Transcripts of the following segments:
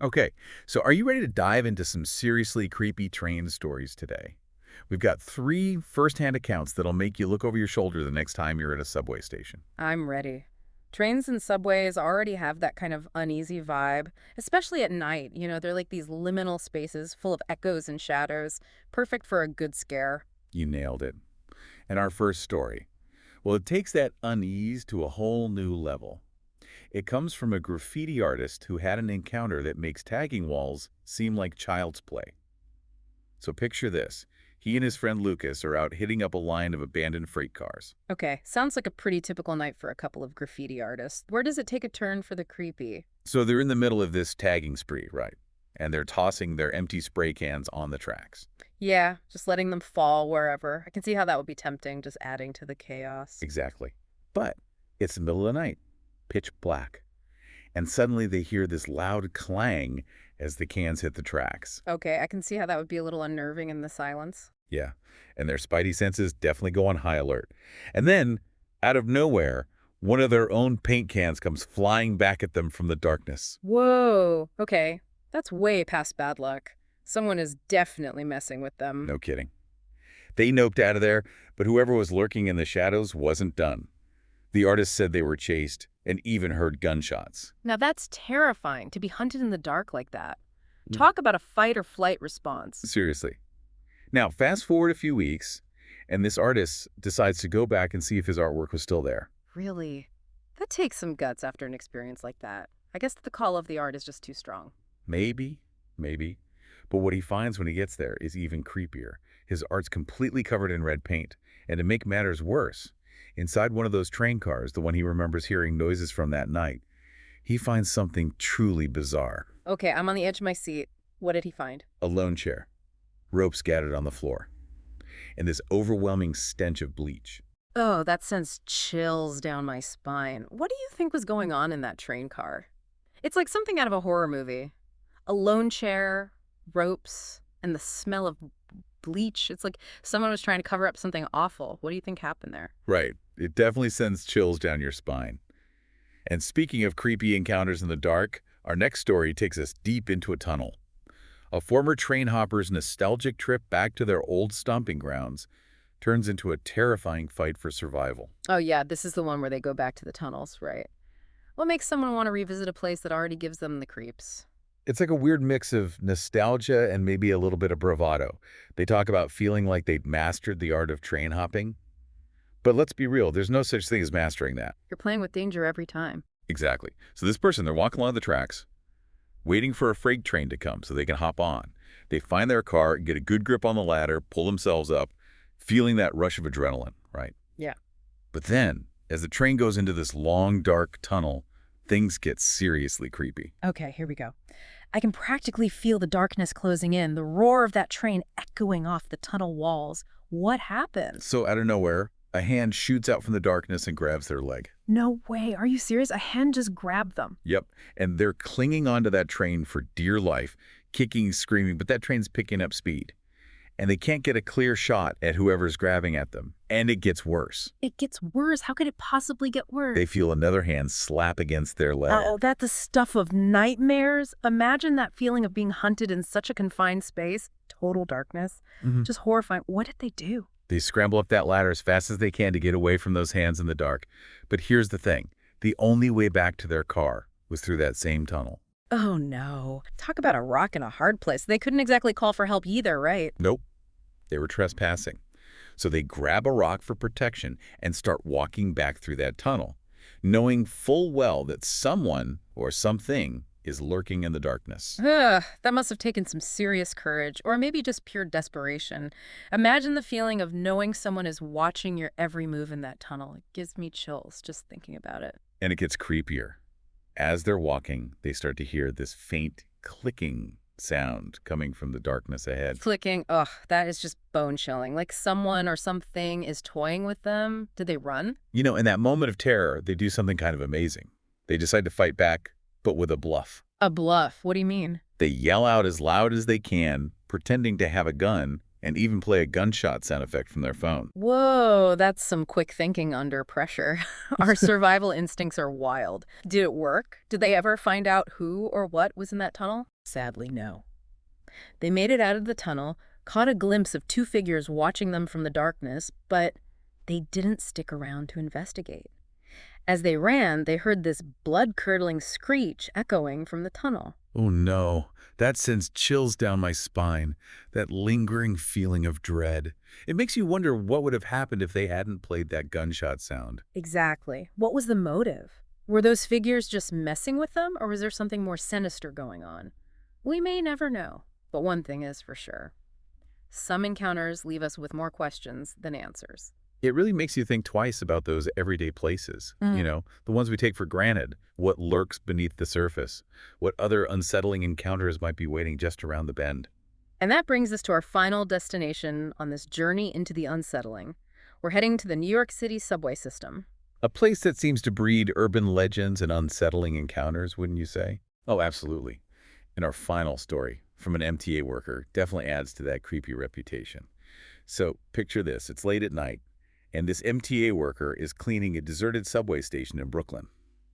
Okay, so are you ready to dive into some seriously creepy train stories today? We've got three first-hand accounts that'll make you look over your shoulder the next time you're at a subway station. I'm ready. Trains and subways already have that kind of uneasy vibe, especially at night. They're like these liminal spaces full of echoes and shadows, perfect for a good scare. You nailed it. And our first story, well, it takes that unease to a whole new level. It comes from a graffiti artist who had an encounter that makes tagging walls seem like child's play. So picture this. He and his friend Lucas are out hitting up a line of abandoned freight cars. Okay, sounds like a pretty typical night for a couple of graffiti artists. Where does it take a turn for the creepy? So they're in the middle of this tagging spree, right? And they're tossing their empty spray cans on the tracks. Yeah, just letting them fall wherever. I can see how that would be tempting, just adding to the chaos. Exactly. But it's the middle of the night, pitch black. And suddenly they hear this loud clang as the cans hit the tracks. Okay, I can see how that would be a little unnerving in the silence. Yeah, and their spidey senses definitely go on high alert. And then, out of nowhere, one of their own paint cans comes flying back at them from the darkness. Whoa, okay. That's way past bad luck. Someone is definitely messing with them. No kidding. They noped out of there, but whoever was lurking in the shadows wasn't done. The artist said they were chased and even heard gunshots. Now that's terrifying, to be hunted in the dark like that. Mm. Talk about a fight or flight response. Seriously. Now, fast forward a few weeks, and this artist decides to go back and see if his artwork was still there. Really? That takes some guts after an experience like that. I guess the call of the art is just too strong. Maybe, maybe. But what he finds when he gets there is even creepier. His art's completely covered in red paint. And to make matters worse, inside one of those train cars, the one he remembers hearing noises from that night, he finds something truly bizarre. Okay, I'm on the edge of my seat. What did he find? A lone chair, rope scattered on the floor, and this overwhelming stench of bleach. Oh, that sends chills down my spine. What do you think was going on in that train car? It's like something out of a horror movie. A lone chair, ropes, and the smell of bleach. It's like someone was trying to cover up something awful. What do you think happened there? Right. It definitely sends chills down your spine. And speaking of creepy encounters in the dark, our next story takes us deep into a tunnel. A former train hopper's nostalgic trip back to their old stomping grounds turns into a terrifying fight for survival. Oh, yeah, this is the one where they go back to the tunnels, right? What makes someone want to revisit a place that already gives them the creeps? It's like a weird mix of nostalgia and maybe a little bit of bravado. They talk about feeling like they'd mastered the art of train hopping. But let's be real, there's no such thing as mastering that. You're playing with danger every time. Exactly. So this person, they're walking along the tracks, waiting for a freight train to come so they can hop on. They find their car, get a good grip on the ladder, pull themselves up, feeling that rush of adrenaline, right? Yeah. But then, as the train goes into this long, dark tunnel, things get seriously creepy. Okay, here we go. I can practically feel the darkness closing in, the roar of that train echoing off the tunnel walls. What happened? So out of nowhere, a hand shoots out from the darkness and grabs their leg. No way. Are you serious? A hand just grabbed them. Yep. And they're clinging onto that train for dear life, kicking, screaming, but that train's picking up speed. And they can't get a clear shot at whoever's grabbing at them. And it gets worse. It gets worse. How could it possibly get worse? They feel another hand slap against their leg. Oh, that's the stuff of nightmares. Imagine that feeling of being hunted in such a confined space. Total darkness. Just horrifying. What did they do? They scramble up that ladder as fast as they can to get away from those hands in the dark. But here's the thing. The only way back to their car was through that same tunnel. Oh, no. Talk about a rock in a hard place. They couldn't exactly call for help either, right? Nope. They were trespassing. So they grab a rock for protection and start walking back through that tunnel, knowing full well that someone or something is lurking in the darkness. Ugh, that must have taken some serious courage, or maybe just pure desperation. Imagine the feeling of knowing someone is watching your every move in that tunnel. It gives me chills just thinking about it. And it gets creepier. As they're walking, they start to hear this faint clicking sound coming from the darkness ahead. Clicking, ugh, that is just bone-chilling. Like someone or something is toying with them. Did they run? You know, in that moment of terror, they do something kind of amazing. They decide to fight back, but with a bluff. A bluff? What do you mean? They yell out as loud as they can, pretending to have a gun, and even play a gunshot sound effect from their phone. Whoa, that's some quick thinking under pressure. Our survival instincts are wild. Did it work? Did they ever find out who or what was in that tunnel? Sadly, no. They made it out of the tunnel, caught a glimpse of two figures watching them from the darkness, but they didn't stick around to investigate. As they ran, they heard this blood-curdling screech echoing from the tunnel. Oh no, that sends chills down my spine, that lingering feeling of dread. It makes you wonder what would have happened if they hadn't played that gunshot sound. Exactly. What was the motive? Were those figures just messing with them, or was there something more sinister going on? We may never know, but one thing is for sure. Some encounters leave us with more questions than answers. It really makes you think twice about those everyday places, the ones we take for granted, what lurks beneath the surface, what other unsettling encounters might be waiting just around the bend. And that brings us to our final destination on this journey into the unsettling. We're heading to the New York City subway system. A place that seems to breed urban legends and unsettling encounters, wouldn't you say? Oh, absolutely. And our final story from an MTA worker definitely adds to that creepy reputation. So picture this, it's late at night, and this MTA worker is cleaning a deserted subway station in Brooklyn.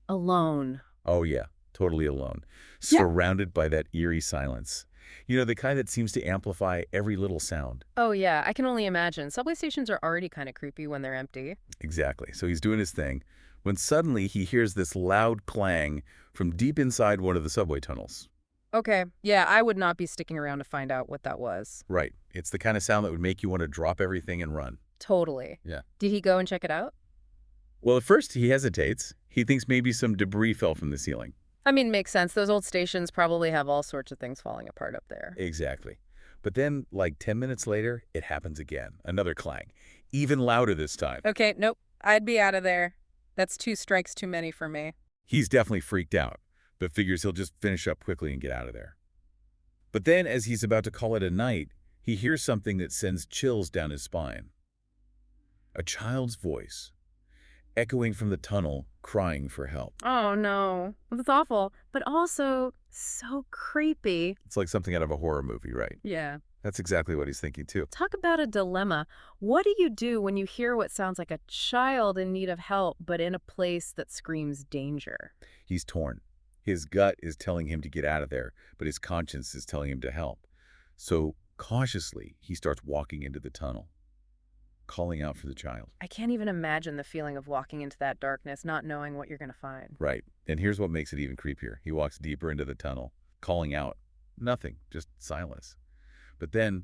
Alone. Oh yeah, totally alone, surrounded by that eerie silence. The kind that seems to amplify every little sound. Oh yeah, I can only imagine. Subway stations are already kind of creepy when they're empty. Exactly. So he's doing his thing when suddenly he hears this loud clang from deep inside one of the subway tunnels. Okay, yeah, I would not be sticking around to find out what that was. Right. It's the kind of sound that would make you want to drop everything and run. Totally. Yeah. Did he go and check it out? Well, at first he hesitates. He thinks maybe some debris fell from the ceiling. I mean, makes sense. Those old stations probably have all sorts of things falling apart up there. Exactly. But then, like 10 minutes later, it happens again. Another clang. Even louder this time. Okay, nope. I'd be out of there. That's 2 strikes too many for me. He's definitely freaked out, but figures he'll just finish up quickly and get out of there. But then, as he's about to call it a night, he hears something that sends chills down his spine. A child's voice, echoing from the tunnel, crying for help. Oh, no. That's awful, but also so creepy. It's like something out of a horror movie, right? Yeah. That's exactly what he's thinking, too. Talk about a dilemma. What do you do when you hear what sounds like a child in need of help, but in a place that screams danger? He's torn. His gut is telling him to get out of there, but his conscience is telling him to help. So, cautiously, he starts walking into the tunnel, calling out for the child. I can't even imagine the feeling of walking into that darkness, not knowing what you're going to find. Right. And here's what makes it even creepier. He walks deeper into the tunnel, calling out. Nothing, just silence. But then,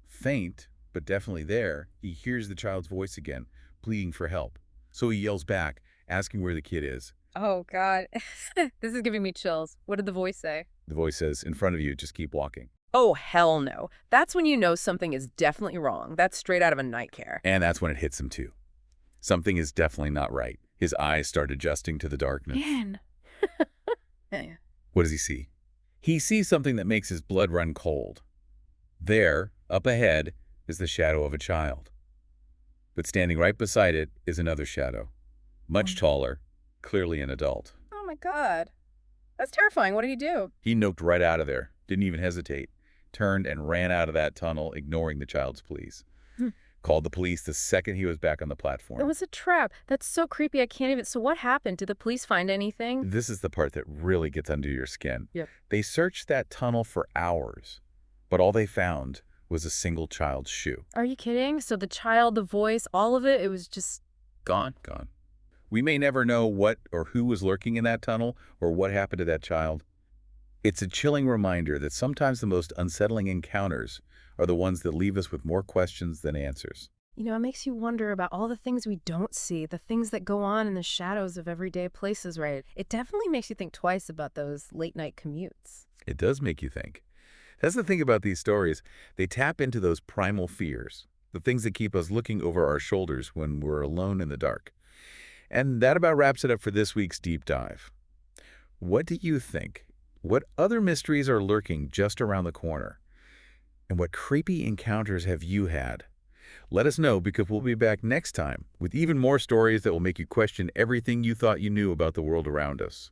faint, but definitely there, he hears the child's voice again, pleading for help. So he yells back, asking where the kid is. Oh, God. This is giving me chills. What did the voice say? The voice says, in front of you, just keep walking. Oh, hell no. That's when you know something is definitely wrong. That's straight out of a nightmare. And that's when it hits him, too. Something is definitely not right. His eyes start adjusting to the darkness. Man. Yeah. What does he see? He sees something that makes his blood run cold. There, up ahead, is the shadow of a child. But standing right beside it is another shadow, much taller, clearly an adult. Oh, my God. That's terrifying. What did he do? He noped right out of there, didn't even hesitate, turned and ran out of that tunnel, ignoring the child's pleas. Called the police the second he was back on the platform. It was a trap. That's so creepy. I can't even... So what happened? Did the police find anything? This is the part that really gets under your skin. Yep. They searched that tunnel for hours, but all they found was a single child's shoe. Are you kidding? So the child, the voice, all of it was just... Gone. We may never know what or who was lurking in that tunnel or what happened to that child. It's a chilling reminder that sometimes the most unsettling encounters are the ones that leave us with more questions than answers. You know, it makes you wonder about all the things we don't see, the things that go on in the shadows of everyday places, right? It definitely makes you think twice about those late-night commutes. It does make you think. That's the thing about these stories. They tap into those primal fears, the things that keep us looking over our shoulders when we're alone in the dark. And that about wraps it up for this week's Deep Dive. What do you think? What other mysteries are lurking just around the corner? And what creepy encounters have you had? Let us know, because we'll be back next time with even more stories that will make you question everything you thought you knew about the world around us.